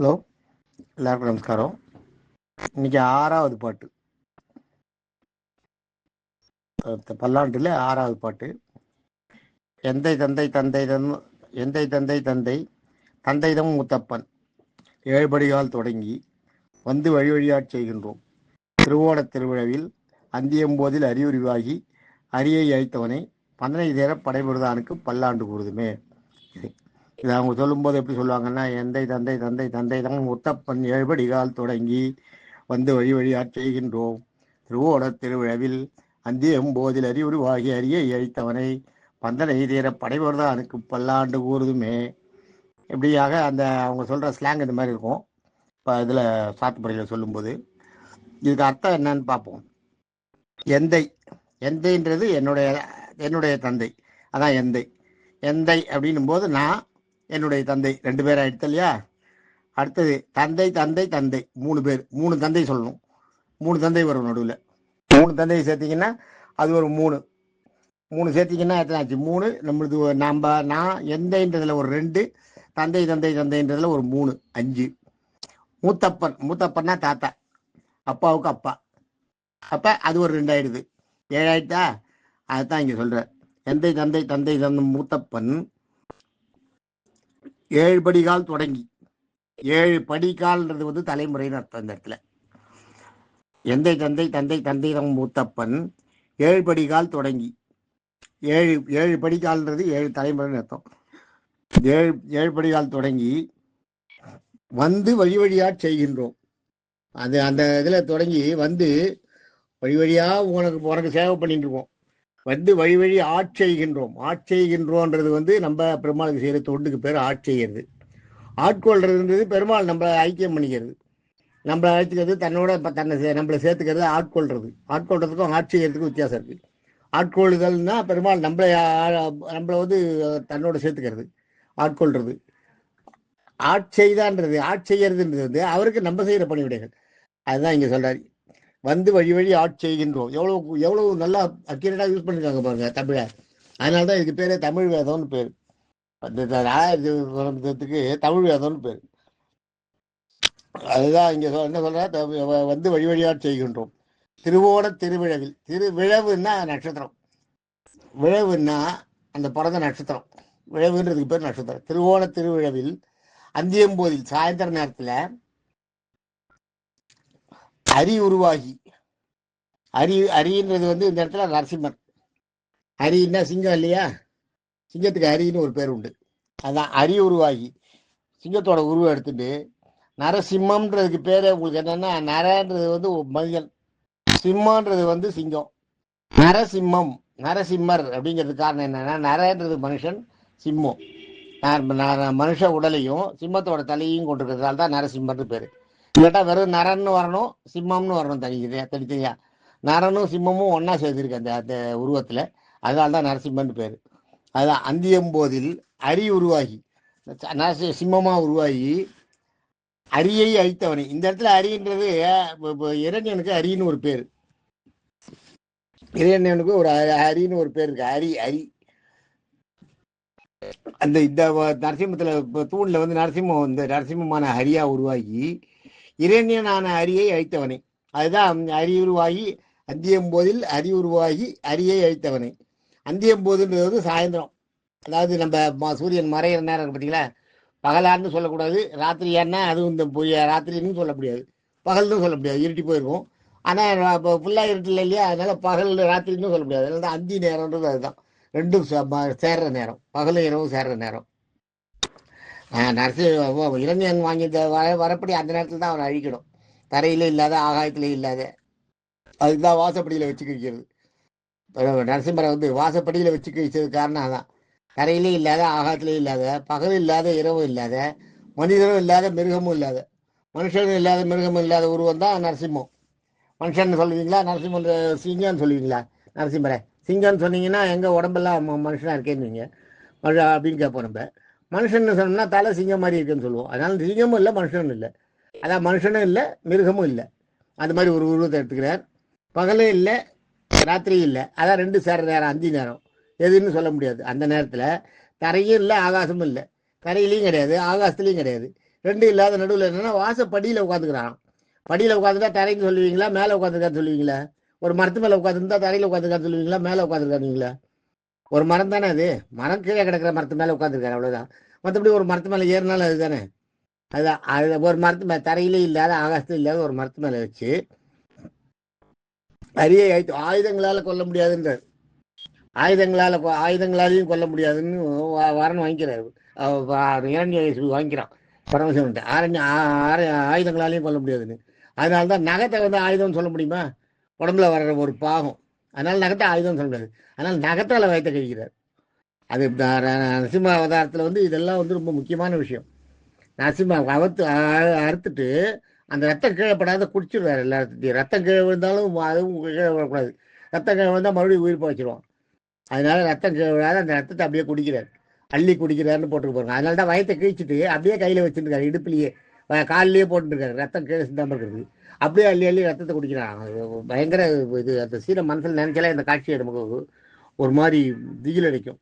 Hello, எல்லாருக்கும் நமஸ்காரம். இன்னைக்கு 6வது பாட்டு, பல்லாண்டுல 6வது பாட்டு. எந்தை தந்தை தந்தை எந்தை தந்தை தந்தை தந்தைதம் முத்தப்பன் ஏழ்படியால் தொடங்கி வந்து வழி வழியாட் செய்கின்றோம். திருவோணத் திருவிழாவில் அந்தியம்போதில் அறிவுரிவாகி அரியை அழைத்தவனை பந்தனை தேர படைபெறுதானுக்கு பல்லாண்டு கூறுதுமே. இதை அவங்க சொல்லும்போது எப்படி சொல்லுவாங்கன்னா, எந்தை தந்தை தந்தை தந்தைதம் முத்தப்பன் ஏழ்படிகால் தொடங்கி வந்து வழி வழியாட் செய்கின்றோம். திருவோணத் திருவிழாவில் அந்தியம்போதில் அறிவுருவாகி அரியை அழித்தவனை பந்தனை தீர படைபெறுதானுக்கு பல்லாண்டு கூறுதுமே. இப்படியாக அந்த அவங்க சொல்கிற ஸ்லாங் இந்த மாதிரி இருக்கும். இப்போ இதில் சாத்துப்படியில் சொல்லும்போது இதுக்கு அர்த்தம் என்னன்னு பார்ப்போம். எந்தை, எந்தைன்றது என்னுடைய தந்தை, அதான் எந்தை. எந்தை அப்படின்னும் போது நான், என்னுடைய தந்தை, 2 பேர் ஆயிடுத்து இல்லையா. அடுத்தது தந்தை தந்தை தந்தை 3 பேர், 3 தந்தை சொல்லணும். 3 தந்தை வரும் நடுவில். 3 தந்தையை சேர்த்திங்கன்னா அது ஒரு 3 சேர்த்திங்கன்னா எத்தனை ஆச்சு? 3. நம்மளுது நான் எந்தைன்றதுல ஒரு 2, தந்தை தந்தை தந்தைன்றதுல ஒரு 3, 5. மூத்தப்பன், மூத்தப்பன்னா தாத்தா, அப்பாவுக்கு அப்பா, அப்போ அது ஒரு 2 ஆயிடுது, 7 ஆயிட்டா. அதுதான் இங்கே சொல்ற. எந்தை தந்தை தந்தை தந்தை மூத்தப்பன் 7 படிகால் தொடங்கி. 7 படிகால்ன்றது வந்து தலைமுறைன்னு அர்த்தம் இந்த இடத்துல. எந்தை தந்தை தந்தை தந்தை மூத்தப்பன் 7 படிகால் தொடங்கி. 7 படிகால்ன்றது 7 தலைமுறைன்னு அர்த்தம். 7 படிகால் தொடங்கி வந்து வழி வழியாட் செய்கின்றோம். அது அந்த இதில் தொடங்கி வந்து வழி வழியாக உனக்கு சேவை பண்ணிட்டு இருக்கோம். வந்து வழி வழி ஆட்செய்கின்றோம். ஆட்செய்கின்றோன்றது வந்து நம்ம பெருமாளுக்கு செய்கிற தொண்டுக்கு பேர் ஆட்செய்கிறது. ஆட்கொள்றதுன்றது பெருமாள் நம்மளை ஐக்கியம் பண்ணிக்கிறது, நம்மளை அழைச்சிக்கிறது, தன்னோட நம்மளை சேர்த்துக்கிறது. ஆட்கொள்றதுக்கும் ஆட்செய்கிறதுக்கும் வித்தியாசம் இருக்குது. ஆட்கொள்ளுதல்னா பெருமாள் நம்மளை வந்து தன்னோட சேர்த்துக்கிறது, ஆட்கொள்றது. ஆட்செய்தான்றது, ஆட்செய்யறதுன்றது வந்து அவருக்கு நம்ம செய்கிற பணிவிடைகள். அதுதான் இங்கே சொல்றாரு. வந்து வழி வழி ஆட்செய்கின்றோம். எவ்வளவு நல்லா அக்யூரேட்டா யூஸ் பண்ணிருக்காங்க பாருங்க தமிழை. அதனாலதான் இதுக்கு பேரு தமிழ் வேதம்னு பேர். தமிழ் வேதம்னு பேர். அதுதான் இங்க என்ன சொல்ற, வந்து வழி வழியாட் செய்கின்றோம். திருவோண திருவிழவில், திருவிழவுன்னா நட்சத்திரம், விழவுன்னா அந்த பிறந்த நட்சத்திரம், விழவுன்றதுக்கு பேர் நட்சத்திரம். திருவோண திருவிழவில் அந்தியம்போதில் சாயந்தர நேரத்துல அரி உருவாகி. அரின்றது வந்து இந்த இடத்துல நரசிம்மர். அரின்னா சிங்கம் இல்லையா, சிங்கத்துக்கு அரின்னு ஒரு பேர் உண்டு. அதான் அரி உருவாகி சிங்கத்தோட உருவம் எடுத்துட்டு. நரசிம்மம்ன்றதுக்கு பேரு உங்களுக்கு என்னன்னா, நரன்றது வந்து மனிதன், சிம்மன்றது வந்து சிங்கம். நரசிம்மம், நரசிம்மர் அப்படிங்கிறதுக்கு காரணம் என்னன்னா, நரன்றது மனுஷன், சிம்மம் மனுஷ உடலையும் சிம்மத்தோட தலையையும் கொண்டிருக்கிறதுனால தான் நரசிம்மர்னு பேரு. கேட்டால் வெறும் நரன்னு வரணும், சிம்மம்னு வரணும் தனித்தனியா. நரனும் சிம்மமும் ஒன்னா சேர்த்துருக்கு அந்த உருவத்துல, அதனால தான் நரசிம்மன் பேரு. அதுதான் அந்தியம்போதில் அரி உருவாகி, சிம்மமா உருவாகி அரியை அழித்தவனை. இந்த இடத்துல அரின்றது இரண்யனுக்கு அரின்னு ஒரு பேரு. இரண்யனுக்கு ஒரு அரின்னு ஒரு பேர் இருக்கு. அரி அந்த இந்த நரசிம்மத்துல தூண்ல வந்து நரசிம்மம் வந்து நரசிம்மமான ஹரியா உருவாகி இரண்யனான அரியை அழித்தவனை. அதுதான் அரி உருவாகி அந்தியம்போதில் அரி உருவாகி அரியை அழித்தவனை. அந்தியம்போதுன்றது வந்து சாயந்தரம், அதாவது நம்ம சூரியன் மறையிற நேரம் பார்த்தீங்களா. பகலான்னு சொல்லக்கூடாது, ராத்திரியான்னா அதுவும் இந்த ராத்திரின்னு சொல்ல முடியாது, பகல்னு சொல்ல முடியாது, இருட்டி போயிருக்கும். ஆனால் இப்போ ஃபுல்லாக இருட்டில் இல்லையா, அதனால பகல் ராத்திரின்னு சொல்ல முடியாது. அதனால தான் அந்தி நேரம்ன்றது அதுதான், ரெண்டும் சேர்ற நேரம், பகலும் இரவும் சேர்ற நேரம். இரண்யன் வாங்கி வரப்படி அந்த நேரத்தில் தான் அவனை அழிக்கணும். தரையிலே இல்லாத, ஆகாயத்திலே இல்லாத, அதுதான் வாசப்படியில் வச்சு கழிக்கிறது. நரசிம்மரை வந்து வாசப்படியில் வச்சு கழிச்சது காரணம் அதான். தரையிலே இல்லாத, ஆகாயத்திலே இல்லாத, பகல் இல்லாத, இரவும் இல்லாத, மனிதனும் இல்லாத, மிருகமும் இல்லாத, மனுஷனும் இல்லாத, மிருகமும் இல்லாத உருவம் தான் நரசிம்மம். மனுஷன் சொல்லுவீங்களா, நரசிம்மன் சிங்கம்னு சொல்லுவீங்களா? நரசிம்மரை சிங்கம்னு சொன்னீங்கன்னா எங்கள் உடம்பெல்லாம் மனுஷனாக இருக்கேன்னு அப்படின்னு கேட்போம். நம்ம மனுஷன் சொன்னோம்னா தலை சிங்கம் மாதிரி இருக்குன்னு சொல்லுவோம். அதனால சிங்கமும் இல்லை, மனுஷனும் இல்லை. அதான் மனுஷனும் இல்லை, மிருகமும் இல்லை. அந்த மாதிரி ஒரு உருவத்தை எடுத்துக்கிறார். பகலும் இல்லை, ராத்திரியும் இல்லை, அதான் 2 சேர நேரம், அந்தி நேரம். எதுன்னு சொல்ல முடியாது. அந்த நேரத்தில் தரையும் இல்லை, ஆகாசமும் இல்லை. தரையிலையும் கிடையாது, ஆகாசத்துலையும் கிடையாது. ரெண்டு இல்லாத நடுவில் என்னன்னா வாசப்படியில் உட்காந்துக்கிறான். படியில் உட்காந்துட்டா தரைன்னு சொல்லுவீங்களா, மேலே உட்காந்துருக்கான்னு சொல்லுவீங்களா? ஒரு மரத்து மேலே உட்காந்துருந்தா தரையில் உட்காந்துருக்கான்னு சொல்லுவீங்களா, மேலே உட்காந்துருக்கானுங்களா? ஒரு மரம் தானே அது. மரம் கீழே கிடக்கிற மரத்து மேலே உட்காந்துருக்காரு, அவ்வளோதான். மற்றபடி ஒரு மரத்து மேலே ஏறினாலும் அது தானே. அதுதான் அது. ஒரு மரத்து மேலே தரையிலே இல்லாத ஆகாசத்தில் இல்லாத ஒரு மரத்து மேலே வச்சு அரிய ஆயுதங்களால் கொல்ல முடியாதுன்றார். ஆயுதங்களாலையும் கொல்ல முடியாதுன்னு வரணும் வாங்கிக்கிறாரு. இரண்ய வாங்கிக்கிறான் பரமசிவன்ட்டு. ஆயுதங்களாலையும் கொல்ல முடியாதுன்னு. அதனால தான் நகத்தை வந்து ஆயுதம்னு சொல்ல முடியுமா? உடம்புல வர்ற ஒரு பாகம். அதனால நகத்தை ஆயுதம் சொல்ல முடியாது. அதனால நகத்தால் வயத்தை கழிக்கிறார். அது நரசிம்ம அவதாரத்தில் வந்து இதெல்லாம் வந்து ரொம்ப முக்கியமான விஷயம். நரசிம்ம அறுத்துட்டு அந்த ரத்தம் கீழே படாத குடிச்சிடுவார் எல்லாத்தையும். ரத்தம் கீழே விழுந்தாலும் அதுவும் கீழே விழக்கூடாது. ரத்தம் கீழே விழுந்தால் மறுபடியும் உயிர் போச்சிடுவான். அதனால ரத்தம் கீழே விழாத அந்த ரத்தத்தை அப்படியே குடிக்கிறார். அள்ளி குடிக்கிறாருன்னு போட்டுட்டு போறாங்க. அதனால தான் வயத்தை கிழிச்சிட்டு அப்படியே கையில் வச்சுருக்காரு, இடுப்புலையே காலிலேயே போட்டுருக்காரு, ரத்தம் கீழே சிந்தாமல் இருக்கிறது. அப்படியே அள்ளி அள்ளி ரத்தத்தை குடிக்கிறாங்க. பயங்கர இது. அந்த சீனை மனசில் நினைச்சாலே இந்த காட்சியை நமக்கு ஒரு மாதிரி திகில் அடிக்கும்.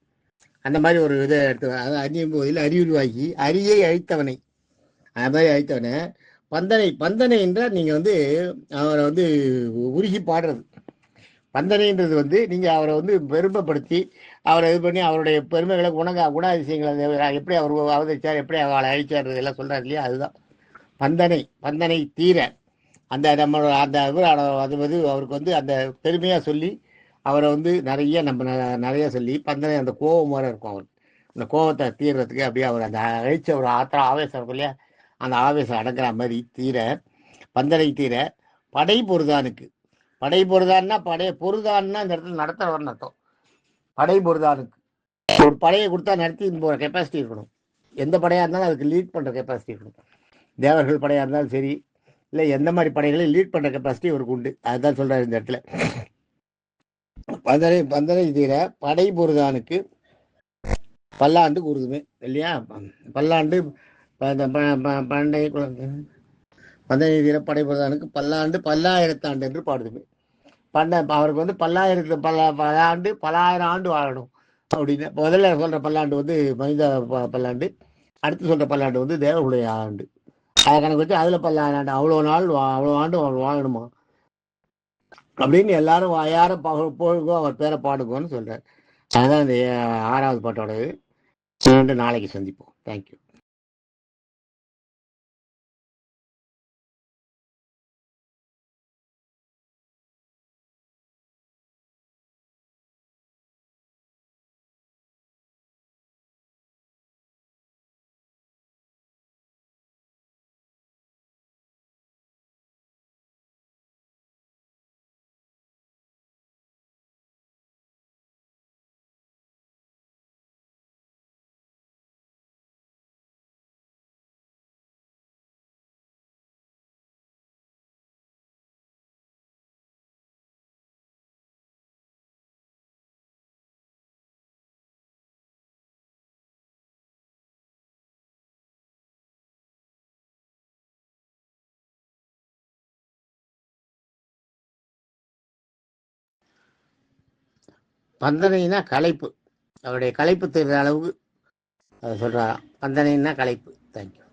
அந்த மாதிரி ஒரு இதை எடுத்து அறியும் போதில் அறிவுருவாகி அரியை அழித்தவனை, அது மாதிரி அழித்தவனை பந்தனை என்றால் நீங்கள் வந்து அவரை வந்து உருகி பாடுறது. பந்தனைன்றது வந்து நீங்கள் அவரை வந்து பெருமைப்படுத்தி அவரை இது பண்ணி அவருடைய பெருமைகளை குணாதிசயங்களை எப்படி அவர் அவதரிச்சார், எப்படி அவளை அழிச்சார் எல்லாம் சொல்கிறார் இல்லையா, அதுதான் பந்தனை தீர. அந்த நம்மளோட அந்த அது வந்து அவருக்கு வந்து அந்த பெருமையாக சொல்லி அவரை வந்து நிறைய சொல்லி பந்தனை அந்த கோபம் வர இருக்கும் அவருக்கு. அந்த கோபத்தை தீர்றதுக்கு அப்படியே அவர் அந்த அழிச்ச ஒரு ஆவேசம் இருக்கும் இல்லையா, அந்த ஆவேசம் அடங்குற மாதிரி தீர பந்தனை தீர படை பொருதானுக்கு. படை பொருதான்னா பொருதான்னா இந்த இடத்துல நடத்துறவர்னு அர்த்தம். படை பொருதானுக்கு ஒரு படையை கொடுத்தா நடத்தி போகிற கெப்பாசிட்டி இருக்கணும். எந்த படையாக இருந்தாலும் அதுக்கு லீட் பண்ணுற கெப்பாசிட்டி இருக்கணும். தேவர்கள் படையாக இருந்தாலும் சரி, இல்லை எந்த மாதிரி படைகளையும் லீட் பண்ணுற கெப்பாசிட்டி அவருக்கு உண்டு. அதுதான் சொல்கிறார் இந்த இடத்துல. பந்தனை தீர படை பொருதானுக்கு பல்லாண்டு கூறுதுமே இல்லையா. பல்லாண்டு பண்டை பந்தனை தீர படை பொருதானுக்கு பல்லாண்டு பல்லாயிரத்தாண்டு என்று பாடுதுமே. அவருக்கு வந்து பல்லாயிரம் ஆண்டு வாழணும் அப்படின்னு. முதல்ல சொல்ற பல்லாண்டு வந்து மனித பல்லாண்டு, அடுத்து சொல்ற பல்லாண்டு வந்து தேவர்களுடைய ஆண்டு. அதை கணக்கு வச்சு அதுல 10,000 ஆண்டு, அவ்வளோ ஆண்டு வாழணுமா அப்படின்னு எல்லாரும் யாரும் போகுங்கோ அவர் பேரை பாடுங்கோன்னு சொல்றாரு. அதுதான் இந்த 6வது பாட்டோடது. நாளைக்கு சந்திப்போம். தேங்க்யூ. பந்தனைனா களைப்பு, அவருடைய களைப்பு தெரிகிற அளவுக்கு அதை சொல்கிறாராம். பந்தனைன்னா களைப்பு. தேங்க்யூ.